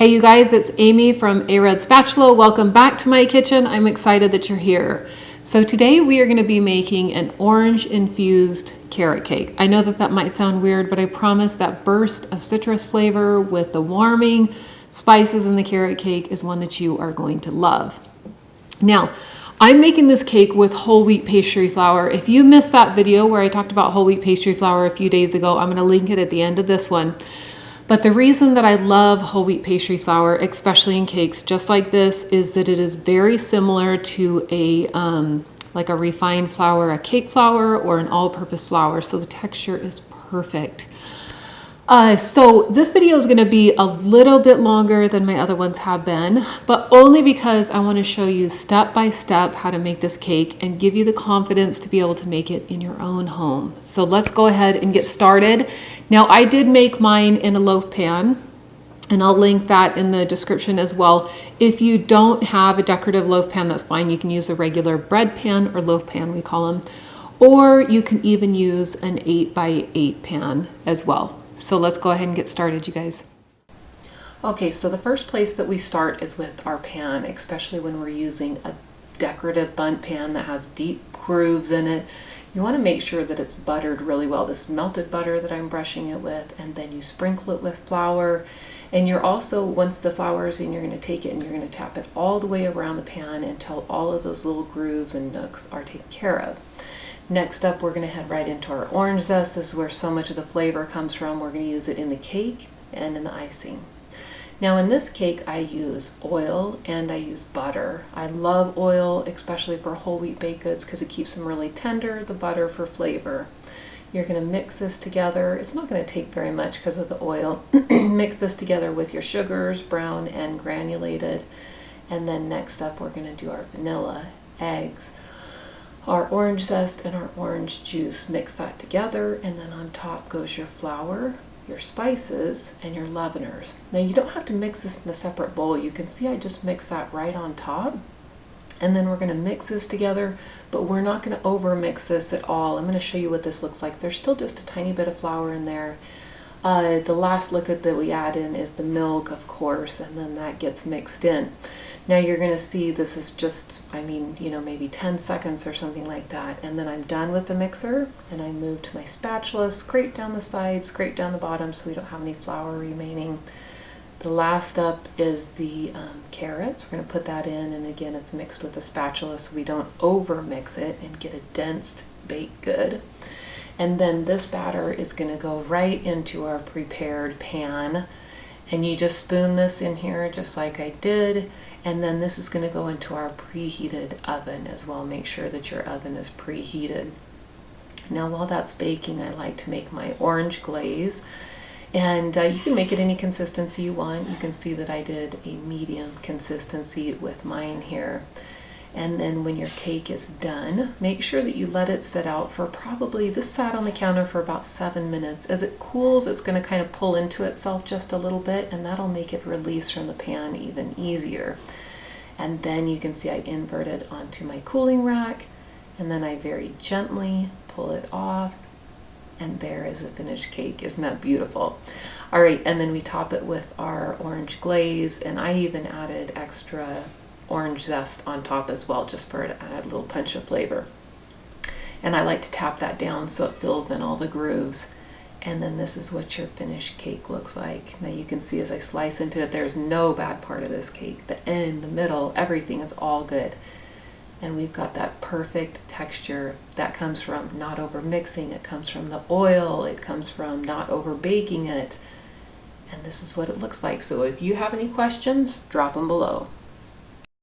Hey you guys, it's Amy from A Red Spatula. Welcome back to my kitchen. I'm excited that you're here. So today we are going to be making an orange-infused carrot cake. I know that might sound weird, but I promise that burst of citrus flavor with the warming spices in the carrot cake is one that you are going to love. Now, I'm making this cake with whole wheat pastry flour. If you missed that video where I talked about whole wheat pastry flour a few days ago, I'm going to link it at the end of this one. But the reason that I love whole wheat pastry flour, especially in cakes just like this, is that it is very similar to like a refined flour, a cake flour, or an all-purpose flour. So the texture is perfect. So this video is going to be a little bit longer than my other ones have been, but only because I want to show you step by step how to make this cake and give you the confidence to be able to make it in your own home. So let's go ahead and get started. Now I did make mine in a loaf pan, and I'll link that in the description as well. If you don't have a decorative loaf pan, that's fine. You can use a regular bread pan or loaf pan, we call them, or you can even use an 8x8 pan as well. So let's go ahead and get started, you guys. Okay, so the first place that we start is with our pan, especially when we're using a decorative bundt pan that has deep grooves in it. You want to make sure that it's buttered really well, this melted butter that I'm brushing it with, and then you sprinkle it with flour. And you're also, once the flour is in, you're going to take it and you're going to tap it all the way around the pan until all of those little grooves and nooks are taken care of. Next up, we're going to head right into our orange zest. This is where so much of the flavor comes from. We're going to use it in the cake and in the icing. Now in this cake, I use oil and I use butter. I love oil, especially for whole wheat baked goods, because it keeps them really tender, the butter for flavor. You're going to mix this together. It's not going to take very much because of the oil. Mix this together with your sugars, brown and granulated. And then next up, we're going to do our vanilla, eggs, our orange zest, and our orange juice. Mix that together, and then on top goes your flour, your spices, and your leaveners. Now you don't have to mix this in a separate bowl. You can see I just mix that right on top, and then we're going to mix this together, but we're not going to over mix this at all. I'm going to show you what this looks like. There's still just a tiny bit of flour in there. The last liquid that we add in is the milk, of course, and then that gets mixed in. Now you're going to see this is just, maybe 10 seconds or something like that. And then I'm done with the mixer, and I move to my spatula, scrape down the sides, scrape down the bottom so we don't have any flour remaining. The last step is the carrots. We're going to put that in, and again, it's mixed with a spatula so we don't over mix it and get a dense baked good. And then this batter is going to go right into our prepared pan. And you just spoon this in here just like I did. And then this is going to go into our preheated oven as well. Make sure that your oven is preheated. Now while that's baking, I like to make my orange glaze. And you can make it any consistency you want. You can see that I did a medium consistency with mine here. And then when your cake is done, make sure that you let it sit out for this sat on the counter for about 7 minutes. As it cools, it's going to kind of pull into itself just a little bit, and that'll make it release from the pan even easier. And then you can see I inverted onto my cooling rack, and then I very gently pull it off, and there is a finished cake. Isn't that beautiful? All right, and then we top it with our orange glaze, and I even added extra orange zest on top as well, just for it to add a little punch of flavor. And I like to tap that down so it fills in all the grooves. And then this is what your finished cake looks like. Now you can see as I slice into it, there's no bad part of this cake. The end, the middle, everything is all good. And we've got that perfect texture that comes from not over mixing. It comes from the oil. It comes from not over baking it. And this is what it looks like. So if you have any questions, drop them below.